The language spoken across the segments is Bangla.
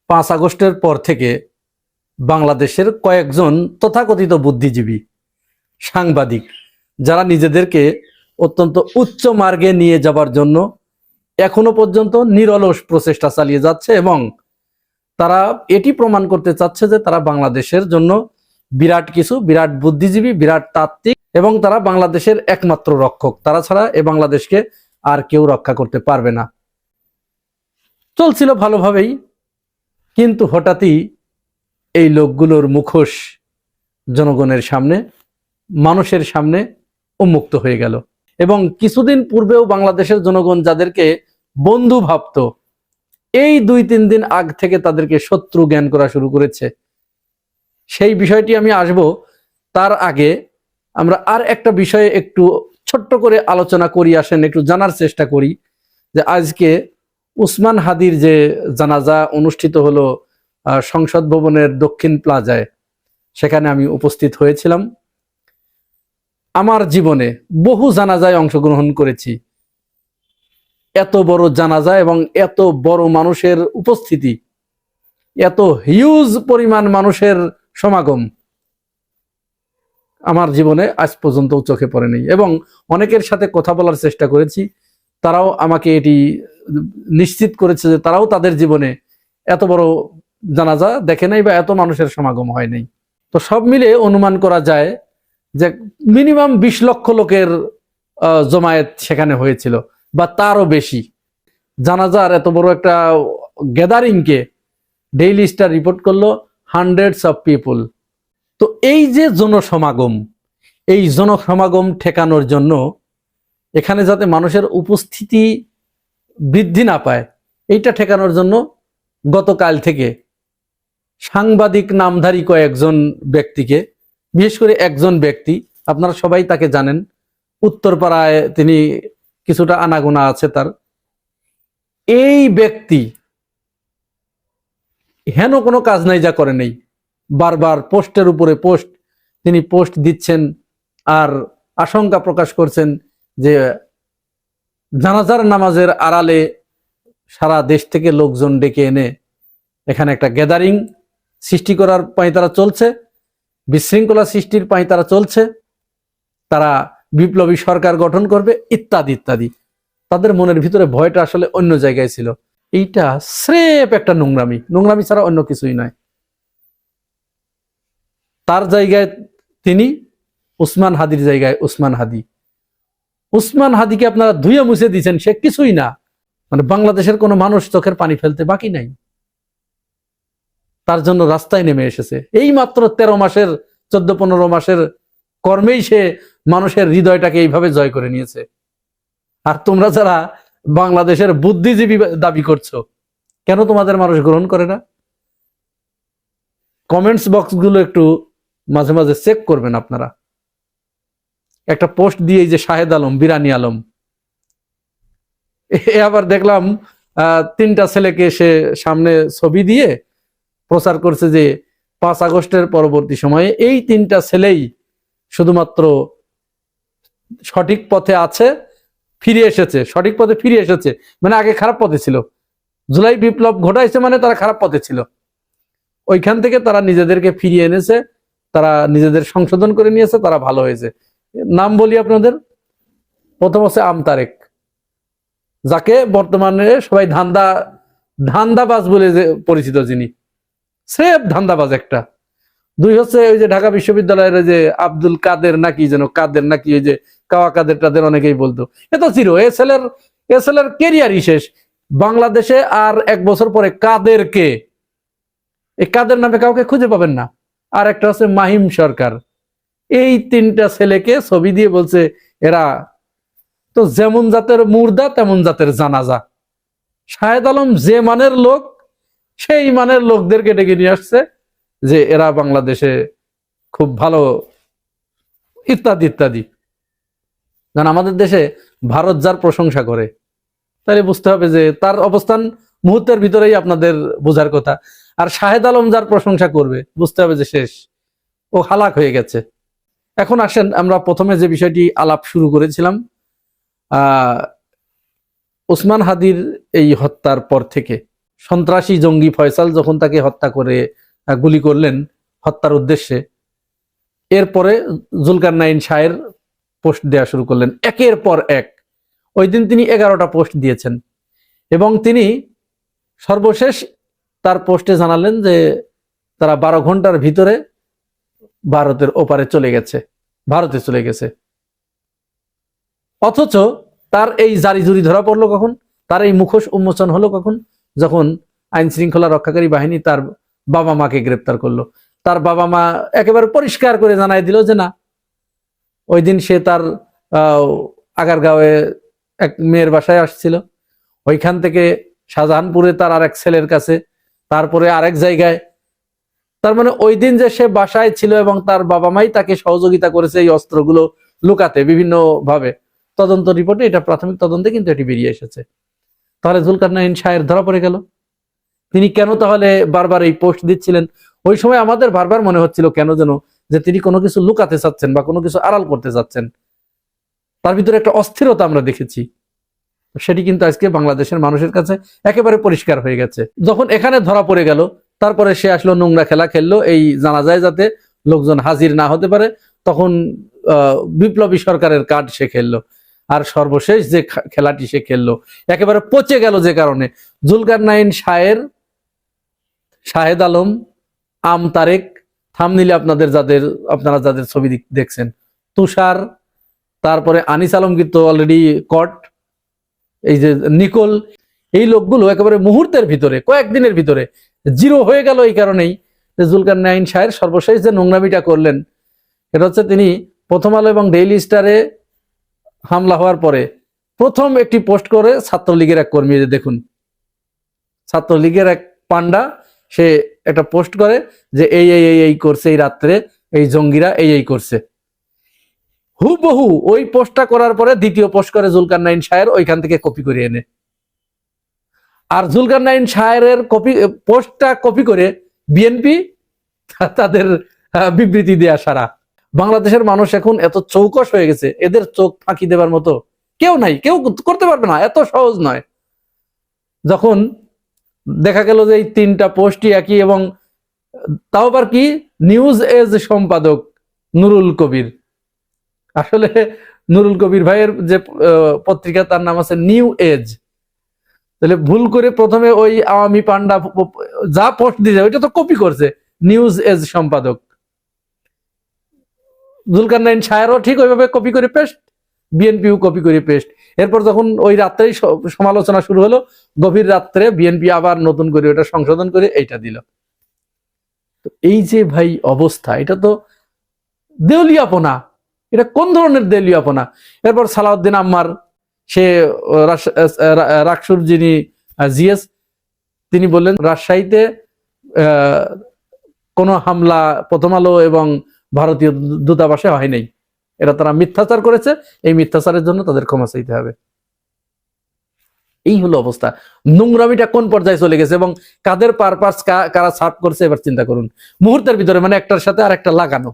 5 আগস্টের পর থেকে বাংলাদেশের কয়েকজন তথাকথিত বুদ্ধিজীবী, সাংবাদিক, যারা নিজেদেরকে অত্যন্ত উচ্চ মার্গে নিয়ে যাবার জন্য এখনো পর্যন্ত নিরলস প্রচেষ্টা চালিয়ে যাচ্ছে এবং তারা এটি প্রমাণ করতে চাচ্ছে যে তারা বাংলাদেশের জন্য বিরাট কিছু, বিরাট বুদ্ধিজীবী, বিরাট তাত্ত্বিক এবং তারা বাংলাদেশের একমাত্র রক্ষক। তারা ছাড়া এ বাংলাদেশকে আর কেউ রক্ষা করতে পারবে না। চলছিল ভালোভাবেই, কিন্তু হঠাৎই এই লোকগুলোর মুখোশ জনগণের সামনে, মানুষের সামনে উন্মুক্ত হয়ে গেল এবং কিছুদিন পূর্বেও বাংলাদেশের জনগণ যাদেরকে বন্ধু ভাবত, এই 2-3 দিন আগ থেকে তাদেরকে শত্রু জ্ঞান করা শুরু করেছে। সেই বিষয়টি আমি আসব। তার আগে আমরা আর একটা বিষয়ে একটু ছোট্ট করে আলোচনা করি, আসেন একটু জানার চেষ্টা করি যে আজকে উসমান হাদির যে জানাজা অনুষ্ঠিত হলো সংসদ ভবনের দক্ষিণ প্লাজায়, সেখানে আমি উপস্থিত হয়েছিলাম। আমার জীবনে বহু জানাজায় অংশগ্রহণ করেছি। এত বড় জানাজা এবং এত বড় মানুষের উপস্থিতি, এত হিউজ পরিমাণ মানুষের সমাগম আমার জীবনে আজ পর্যন্ত চোখে পড়েনি এবং অনেকের সাথে কথা বলার চেষ্টা করেছি। তারাও আমাকে এটি নিশ্চিত করেছে যে তারাও তাদের জীবনে এত বড় জানাজা দেখে নাই বা এত মানুষের সমাগম হয় নাই। তো সব মিলে অনুমান করা যায় যে মিনিমাম 20 লক্ষ লোকের জমায়েত সেখানে হয়েছিল বা তারও বেশি। জানাজার এত বড় একটা গ্যাদারিংকে ডেইলি স্টার রিপোর্ট করলো হান্ড্রেডস অফ পিপল। তো এই যে জনসমাগম, এই জনসমাগম ঠেকানোর জন্য, এখানে যাতে মানুষের উপস্থিতি বৃদ্ধি না পায়, এইটা ঠেকানোর জন্য গতকাল থেকে সাংবাদিক নামধারী কয়েকজন ব্যক্তিকে, বিশেষ করে একজন ব্যক্তি, আপনারা সবাই তাকে জানেন, উত্তরপাড়ায় তিনি কিছুটা আনাগোনা আছে তার, এই ব্যক্তি হেন কোনো কাজ নাই যা করে নেই, বারবার পোস্টের উপরে পোস্ট তিনি পোস্ট দিচ্ছেন আর আশঙ্কা প্রকাশ করছেন যে জানাজার নামাজের আড়ালে সারা দেশ থেকে লোকজন ডেকে এনে এখানে একটা গ্যাদারিং সৃষ্টি করার পাঁয়তারা চলছে, বিশৃঙ্খলা সৃষ্টির পাঁয়তারা চলছে, তারা বিপ্লবী সরকার গঠন করবে ইত্যাদি ইত্যাদি। তাদের মনের ভিতরে ভয়টা আসলে অন্য জায়গায় ছিল। এইটা স্রেফ একটা নোংরামি, নোংরামি ছাড়া অন্য কিছুই নয়। তার জায়গায় তিনি, উসমান হাদির জায়গায় উসমান হাদি। উসমান হাদিকে আপনারা ধুয়ে মুছে দিয়েছেন, সে কিছুই না। মানে বাংলাদেশের কোনো মানুষ চোখের পানি ফেলতে বাকি নাই, তার জন্য রাস্তায় নেমে এসেছে। এই মাত্র 13 মাসের 14-15 মাসের কর্মেই সে মানুষের হৃদয়টাকে এইভাবে জয় করে নিয়েছে। আর তোমরা যারা বাংলাদেশের বুদ্ধিজীবী দাবি করছো, কেন তোমাদের মানুষ গ্রহণ করে না? কমেন্টস বক্সগুলো একটু মাঝে মাঝে চেক করবেন আপনারা। একটা পোস্ট দিয়ে যে শাহেদ আলম, বিরানি আলম, আবার দেখলাম 3টা ছেলেকে সে সামনে ছবি দিয়ে প্রচার করছে যে 5 আগস্টের পরবর্তী সময়ে এই 3টা ছেলেই শুধুমাত্র সঠিক পথে আছে, ফিরে এসেছে, সঠিক পথে ফিরে এসেছে। মানে আগে খারাপ পথে ছিল, জুলাই বিপ্লব ঘটাইছে মানে তারা খারাপ পথে ছিল, ওইখান থেকে তারা নিজেদেরকে ফিরিয়ে এনেছে, তারা নিজেদের সংশোধন করে নিয়েছে, তারা ভালো হয়েছে। নাম বলি আপনাদের, প্রথম হচ্ছে আমতারেক, যাকে বর্তমানে সবাই ধান্দাবাজ বলে যে পরিচিত, যিনি স্রেফ ধান্দাবাজ একটা। 2 হচ্ছে ওই যে ঢাকা বিশ্ববিদ্যালয়ের যে আব্দুল কাদের নাকি যেন, কাদের নাকি, ওই যে কাওয়া কাদের টাদের অনেকেই বলতো, এ তো চির এ ছেলের কেরিয়ারই শেষ। বাংলাদেশে আর 1 বছর পরে কাদেরকে, এই কাদের নামে কাউকে খুঁজে পাবেন না। আর একটা হচ্ছে মাহিম সরকার। এই 3টা ছেলেকে ছবি দিয়ে বলছে এরা তো যেমন জাতের মুর্দা তেমন জাতের জানাজা। শাহেদ আলম যে মানের লোক, সেই মানের লোকদেরকে ডেকে নিয়ে আসছে যে এরা বাংলাদেশে খুব ভালো ইত্যাদি ইত্যাদি। কারণ আমাদের দেশে ভারত যার প্রশংসা করে, তাহলে বুঝতে হবে যে তার অবস্থান মুহূর্তের ভিতরেই আপনাদের বোঝার কথা। আর শাহেদ আলম যার প্রশংসা করবে, বুঝতে হবে যে শেষ, ও হালাক হয়ে গেছে। এখন আসেন আমরা প্রথমে যে বিষয়টি আলাপ শুরু করেছিলাম, উসমান হাদির এই হত্যার পর থেকে সন্ত্রাসী জঙ্গি ফয়সাল যখন তাকে হত্যা করে গুলি করলেন হত্যার উদ্দেশ্যে, এরপরে জুলকারনাইন শাহের পোস্ট দেওয়া শুরু করলেন একের পর এক। ওই দিন তিনি 11টা পোস্ট দিয়েছেন এবং তিনি সর্বশেষ তার পোস্টে জানালেন যে তারা 12 ঘন্টার ভিতরে ভারতের ওপারে চলে গেছে, ভারতে চলে গেছে। অথচ তার এই জারিজুরি ধরা পড়লো কখন, তার এই মুখোশ উন্মোচন হলো কখন, যখন আইন শৃঙ্খলা রক্ষাকারী বাহিনী তার বাবা মাকে গ্রেপ্তার করলো। তার বাবা মা একেবারে পরিষ্কার করে জানাই দিল যে না, ওই দিন সে তার আগারগাঁওয়ে এক মেয়ের বাসায় আসছিল, ওইখান থেকে শাহজাহানপুরে তার আরেক ছেলের কাছে, তারপরে আরেক জায়গায়। তার মানে ওই দিন যে সে বাসায় ছিল এবং তার বাবা মাই তাকে সহযোগিতা করেছে এই অস্ত্রগুলো লুকাতে বিভিন্ন ভাবে। তদন্ত রিপোর্টে, এটা প্রাথমিক তদন্তে কিন্তু এটি বেরিয়ে এসেছে। তাহলে জুলকারনাইন শাহের ধরা পড়ে গেল। তিনি কেন তাহলে বারবার এই পোস্ট দিচ্ছিলেন? ওই সময় আমাদের বারবার মনে হচ্ছিল কেন যেন যে তিনি কোনো কিছু লুকাতে চাচ্ছেন বা কোনো কিছু আড়াল করতে চাচ্ছেন। তার ভিতরে একটা অস্থিরতা আমরা দেখেছি, সেটি কিন্তু আজকে বাংলাদেশের মানুষের কাছে একেবারে পরিষ্কার হয়ে গেছে। যখন এখানে ধরা পড়ে গেল, তারপরে সে আসলো নোংরা খেলা খেললো এই জানাজায় যাতে লোকজন হাজির না হতে পারে, তখন বিপ্লবী সরকারের কার্ড সে খেললো। আর সর্বশেষ যে খেলাটি সে খেললো একেবারে পচে গেল, যে কারণে জুলকারনাইন শাহের, শাহেদ আলম, আম তারেক, থামনিলে আপনারা যাদের ছবি দেখছেন, তুষার, তারপরে আনিস আলমগীর তো অলরেডি কট, এই যে নিকোল, এই লোকগুলো একেবারে মুহূর্তের ভিতরে, কয়েকদিনের ভিতরে জিরো হয়ে গেল। এই কারণেই যে জুলকারনাইন শাহের সর্বশেষ যে নোংরামিটা করলেন, এটা হচ্ছে তিনি প্রথম আলো এবং ডেইলি স্টারে হামলা হওয়ার পরে প্রথম একটি পোস্ট করে ছাত্রলীগের এক কর্মী, দেখুন ছাত্রলীগের এক পান্ডা, সে একটা পোস্ট করে যে এই এই এই করছে, এই রাত্রে এই জঙ্গিরা এই করছে। হুবহু ওই পোস্টটা করার পরে দ্বিতীয় পোস্ট করে জুলকারনাইন শাহের, ওইখান থেকে কপি করে এনে। আর জুলকারনাইন শাহের পোস্টটা কপি করে বিএনপি তাদের বিবৃতি দেয়া সারা। বাংলাদেশের মানুষ এখন এত চৌকস হয়ে গেছে, এদের চোখ ফাঁকি দেবার মতো কেউ নাই, কেউ করতে পারবে না, এত সহজ নয়। যখন দেখা গেল যে এই 3টা পোস্টই একই, এবং তাও আবার কি নিউজ এজ সম্পাদক নুরুল কবির। আসলে নুরুল কবির ভাইয়ের যে পত্রিকা, তার নাম আছে নিউ এজ। তাহলে ভুল করে প্রথমে ওই আওয়ামী পান্ডা যা পোস্ট দিয়ে ওইটা তো কপি করছে নিউজ এজ সম্পাদক। জুলকারনাইন শাহেরও ঠিক ওইভাবে কপি করে পেস্ট, বিএনপিও কপি করে পেস্ট। এরপর যখন ওই রাত্রেই সমালোচনা শুরু হলো, গভীর রাত্রে বিএনপি আবার নতুন করে ওটা সংশোধন করে এইটা দিল। এই যে ভাই অবস্থা, এটা তো দেউলিয়াপনা। এটা কোন ধরনের দেউলিয়াপনা? এরপর সালাউদ্দিন আম্মার, সে রাকসুর যিনি জিএস, তিনি বললেন রাজশাহীতে কোনো হামলা প্রথম আলো এবং ভারতীয় দূতাবাসে হয় নাই, এটা তারা মিথ্যাচার করেছে, এই মিথ্যাচারের জন্য তাদের ক্ষমা চাইতে হবে। এই হলো অবস্থা। নোংরামিটা কোন পর্যায়ে চলে গেছে এবং কাদের পারপাস কারা সার্ভ করছে, এবার চিন্তা করুন। মুহূর্তের ভিতরে, মানে একটার সাথে আর একটা লাগানো।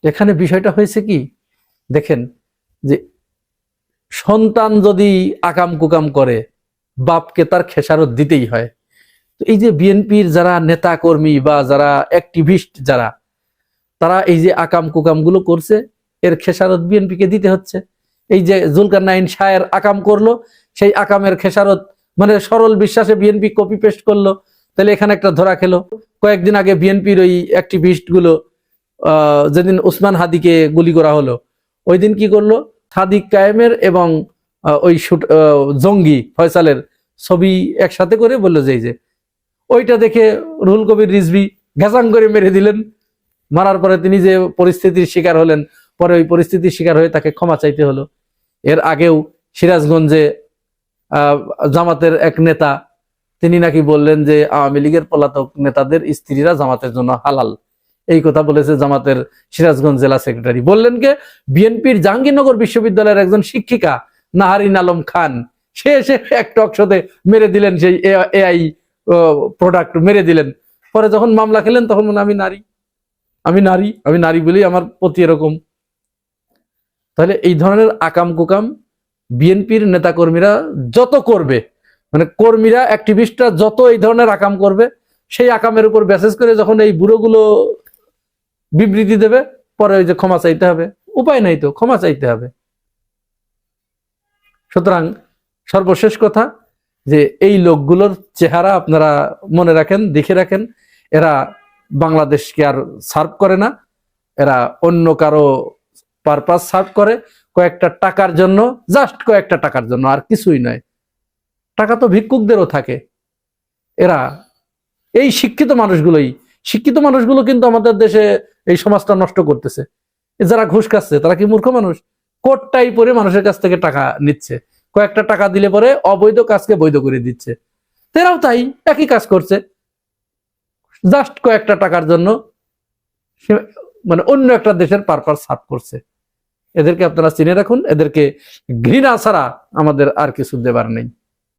এখানে বিষয়টা হয়েছে কি দেখেন, যে সন্তান যদি আকাম কুকাম করে, বাপকে তার খেসারত দিতেই হয়। তো এই যে বিএনপির যারা নেতা কর্মী বা যারা অ্যাক্টিভিস্ট যারা, তারা এই যে আকাম কুকাম গুলো করছে, এর খেসারত বিএনপিকে দিতে হচ্ছে। এই যে জুলকারনাইন শাহের আকাম করলো, সেই আকামের খেসারত মানে সরল বিশ্বাসে বিএনপি কপি পেস্ট করলো, তাহলে এখানে একটা ধরা খেলো। কয়েকদিন আগে বিএনপির ওই অ্যাক্টিভিস্ট গুলো যেদিন উসমান হাদিকে গুলি করা হলো, ওই দিন কি করলো, সাদিক কায়েমের এবং ওই জঙ্গি ফয়সালের ছবি একসাথে করে বললো যে এই যে ওইটা দেখে রুহুল কবির রিজভী ঘেঁচাং করে মেরে দিলেন। মারার পরে তিনি যে পরিস্থিতির শিকার হলেন, পরে ওই পরিস্থিতির শিকার হয়ে তাকে ক্ষমা চাইতে হলো। এর আগেও সিরাজগঞ্জে জামাতের এক নেতা, তিনি নাকি বললেন যে আওয়ামী লীগের পলাতক নেতাদের স্ত্রীরা জামাতের জন্য হালাল, এই কথা বলেছে জামাতের সিরাজগঞ্জ জেলা সেক্রেটারি। বললেন কে, বিএনপির জাহাঙ্গীরনগর বিশ্ববিদ্যালয়ের একজন শিক্ষিকা নাহারিন আলম খান, সে এসে এক টক শোতে মেরে দিলেন, সেই এআই প্রোডাক্ট মেরে দিলেন। পরে যখন মামলা খেলেন তখন বলেন আমি নারী, আমি নারী, আমি নারী বলেই আমার প্রতি এরকম। তাহলে এই ধরনের আকাম কুকাম বিএনপির নেতাকর্মীরা যত করবে, মানে কর্মীরা অ্যাক্টিভিস্টরা যত এই ধরনের আকাম করবে, সেই আকামের উপর বেসিস করে যখন এই বুড়োগুলো বিবৃতি দেবে, পরে ওই যে ক্ষমা চাইতে হবে, উপায় নাই তো, ক্ষমা চাইতে হবে। সুতরাং সর্বশেষ কথা যে এই লোকগুলোর চেহারা আপনারা মনে রাখেন, দেখে রাখেন। এরা বাংলাদেশকে আর সার্ভ করে না, এরা অন্য কারো পারপাস সার্ভ করে, কয়েকটা টাকার জন্য, জাস্ট কয়েকটা টাকার জন্য, আর কিছুই নয়। টাকা তো ভিক্ষুকদেরও থাকে। এরা এই শিক্ষিত মানুষগুলো কিন্তু আমাদের দেশে এই সমাজটা নষ্ট করতেছে। যারা ঘুষ খাচ্ছে তারা কি মূর্খ মানুষ? কোটটাই পরে মানুষের কাছ থেকে টাকা নিচ্ছে, কয়েকটা টাকা দিলে পরে অবৈধ কাজকে বৈধ করে দিচ্ছে। এরাও তাই একই কাজ করছে, জাস্ট কয়েকটা টাকার জন্য মানে অন্য একটা দেশের পারপাস সার্ভ করছে। এদেরকে আপনারা চিনে রাখুন, এদেরকে ঘৃণা ছাড়া আমাদের আর কিছু দেবার নেই।